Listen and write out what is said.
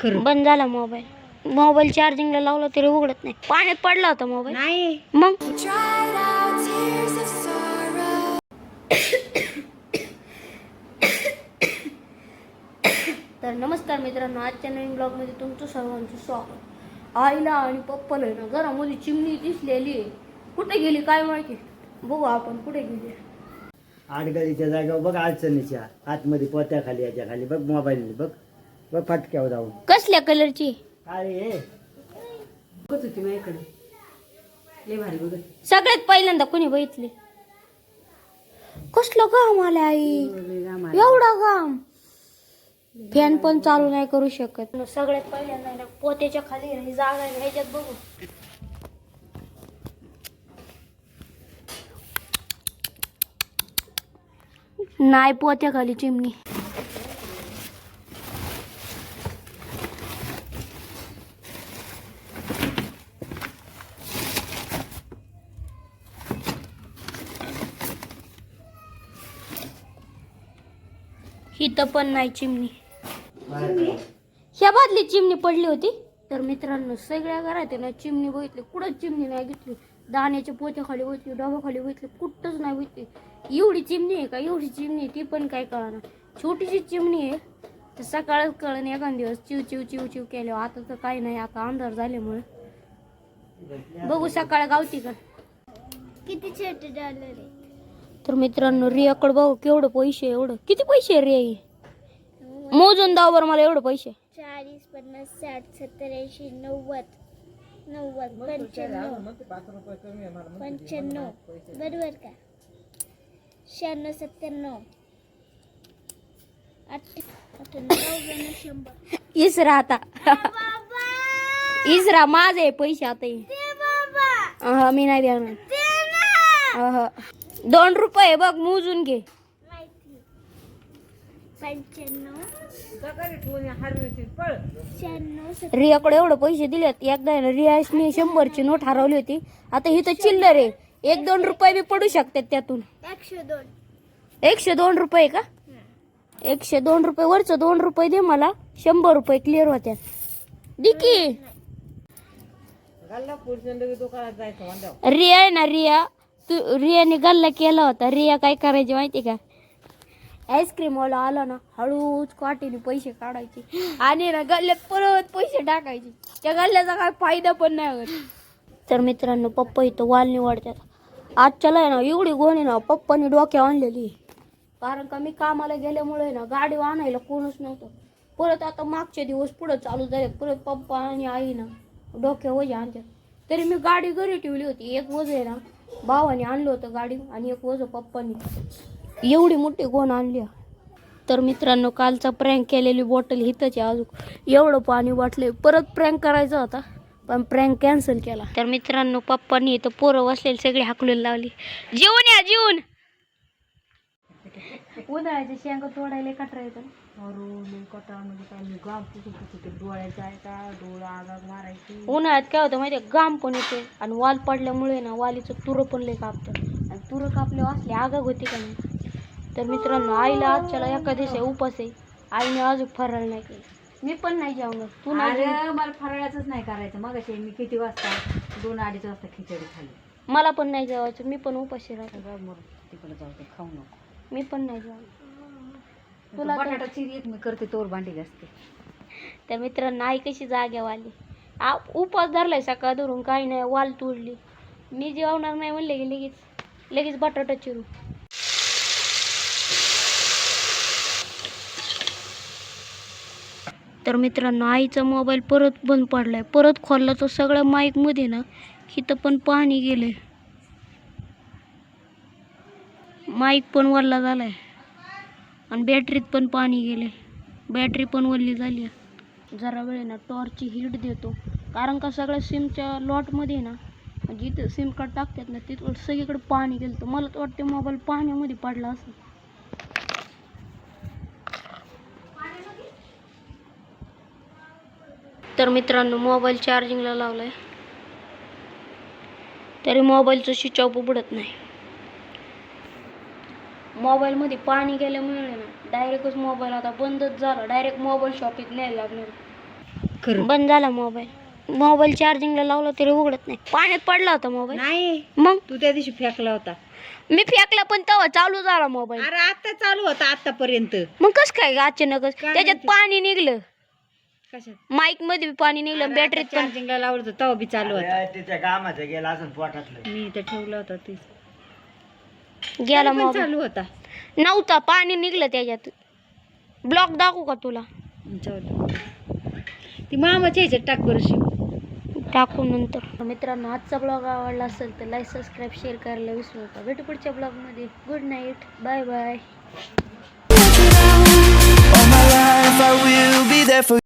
बंद झाला मोबाईल चार्जिंगला लावला तरी उघडत नाही. पाण्यात पडला होता मोबाईल नाही मग. तर नमस्कार मित्रांनो, आजच्या नवीन ब्लॉग मध्ये तुमचं सर्वांचं स्वागत. आईला आणि पप्पाला ना घरामध्ये चिमणी दिसलेली आहे. कुठे गेली काय माहिती, बघू आपण कुठे गेली. आडगळीच्या जागेवर बघ, अडचणीच्या आतमध्ये पोत्याखाली याच्या खाली बघ, मोबाईल बघ बघ फटक्यावर जाऊन. कसल्या कलरची अरे बघत होती माझ्याकडे, लय भारी बघत. सगळ्यात पहिल्यांदा कोणी बघितली. कसलं घाम आलं आई, एवढा घाम. फॅन पण चालू नाही करू शकत. सगळ्यात पहिल्यांदा ना पोत्याच्या खाली ही जागा आहे, ह्याच्यात बघू. नाही पोत्या खाली चिमणी. इथं पण नाही चिमणी. ह्या बादली चिमणी पडली होती. तर मित्रांनो, सगळ्या घरात आहे ना चिमणी बघितली, कुठंच चिमणी नाही घेतली. दाण्याच्या पोत्याखाली बघितली, डबाखाली बघितली, कुठंच नाही बघितली. एवढी चिमणी आहे का, एवढी चिमणी आहे ती पण काय कळना. छोटीशी चिमणी आहे. तर सकाळच कळण एखाद दिवस चिव चिव चिव चिव केल्यावर. आता तर काही नाही, आता अंधार झाल्यामुळे बघू सकाळ गावती का. किती छोटे डॉलर आहे. तर मित्रांनो, रियाकडे बघू केवढं पैसे. एवढं किती पैसे आहे रिया, मोजून दाव बरं मला एवढं पैसे. 40, 50, 60, 70, 80, 90, 95, 95 बरोबर का. 96, 97, 98, 100. इसरा आता. इसरा माझे पैसे आता. हा मी नाही देणार. 2 रुपये बघ, मोजून घे. 95, रियाकडे एवढे पैसे दिलेत. एकदा आहे ना रियाने 100ची नोट हरवली होती. आता ही तर चिल्लर आहे. 1-2 रुपये बी पडू शकतात त्यातून. 102. 102 रुपये का. 102 रुपये. वरचं 2 रुपये दे मला. 100 रुपये क्लिअर होत्या. डिकी रिया आहे ना, रियाने गल्ला केला होता. रिया काय करायची माहिती का, आईस्क्रीम वाला आला ना हळूच काठीने पैसे काढायचे आणि ना गल्ल्यात परत पैसे टाकायचे. त्या गल्ल्याचा काय फायदा पण नाही होत. तर मित्रांनो, पप्पा इथं वाल निवडतात. आजच्याला आहे ना एवढी गोणी ना पप्पानी डोक्या आणलेली. कारण का मी कामाला गेल्यामुळे ना गाडी आणायला कोणच नव्हतं. परत आता मागचे दिवस पुढे चालू झाले. परत पप्पा आणि आई ना डोक्या वजे आणतात. तरी मी गाडी घरी ठेवली होती. एक वज आहे ना भावाने आणलं होतं गाडी आणि एक वज पप्पानी. एवढी मोठी गोण आणली. तर मित्रांनो, कालचा प्रँक केलेली बॉटल हिथंच आहे. अजून एवढं पाणी वाटले. परत प्रँक करायचा होता पण प्रँक कॅन्सल केला. तर मित्रांनो, पप्पांनी इथं पोरं बसलेली सगळी हाकलून लावली. जेवून या जेवून. उन्हाळ्याच्या शेंगा तोडायला कटरायचं. उन्हाळ्यात काय होतं माहिती, घाम पण येते आणि वाल पडल्यामुळे ना वालीचं तुरं पण लय कापतं आणि तुरं कापल्यावर असले आगाग होते का नाही. तर मित्रांनो, आईला आजच्याला एखाद्या दिवशी उपास आहे. आईने अजून फराळ नाही केलं. मी पण नाही जेवणार. तू नाही. मला फराळाचंच नाही करायचं. मग मी किती वाजता 2-2:30 वाजता खिचडी खाली. मला पण नाही जेवायचं. मी पण उपाशी राहते. तिकडे जाऊ ते, खाऊ नको. मी पण नाही जेवणार. तुला बटाटा चिरी एक मी करते, तोर भांडी घासते. तर मित्रांनो, आई कशी जाग्यावर आली. उपास धरलाय सकाळ धरून, काही नाही वाल तोडली. मी जेवणार नाही म्हणले की लगेच बटाटा चिरू. तर मित्रांनो, आईचा मोबाईल परत बंद पडलाय. परत खोलला तर सगळ्या माईक मध्ये ना इथं पण पाणी गेलंय. माईक पण वल्ला झालाय आणि बॅटरीत पण पाणी गेले. बॅटरी पण वल्ली झाली. जरा वेळ ना टॉर्चची हीट देतो. कारण का सगळ्या सिमच्या लॉटमध्ये ना, जिथं सिम कार्ड टाकतात ना तिथं सगळीकडे पाणी गेलं. तर मला तर वाटते मोबाईल पाण्यामध्ये पडला असं. तर मित्रांनो, मोबाईल चार्जिंगला लावलाय तरी मोबाईलचं स्विच ऑफ उघडत नाही. मोबाईलमध्ये पाणी गेल्यामुळे ना डायरेक्टच मोबाईल आता बंदच झाला. डायरेक्ट मोबाईल शॉपीत न्यायला लागणार. खरं बंद झाला मोबाईल चार्जिंगला लावला तरी उघडत नाही. पाण्यात पडला होता मोबाईल. नाही, मग तू त्या दिवशी फेकला होता. मी फेकला पण तेव्हा चालू झाला मोबाईल. अरे आता चालू होता आतापर्यंत. मग कस काय अचानकच काय त्याच्यात माहिती? पाणी निघलं, कशात माईक मध्ये बी पाणी निघलं, बॅटरीत पण. चार्जिंगला लावलं होतं तेव्हा बी चालू होता. अरे, त्याच्या कामाचं गेला असं पोटातलं. मी इथं ठेवला होता ते गेला तरी पण मोबाईल. चालू होता. नव्हता, पाणी निघलं त्याच्यात. ब्लॉक दाखवू का तुला? जाऊ दे. ती मामाच्या ह्याच्यात टाक बरं शिव. टाकू नंतर. मित्रांनो, आजचा ब्लॉग आवडला असेल तर लाईक, सबस्क्राईब, शेअर करायला विसरू नका. भेटू पुढच्या ब्लॉगमध्ये. Good night, bye bye. All my life I will be there for you.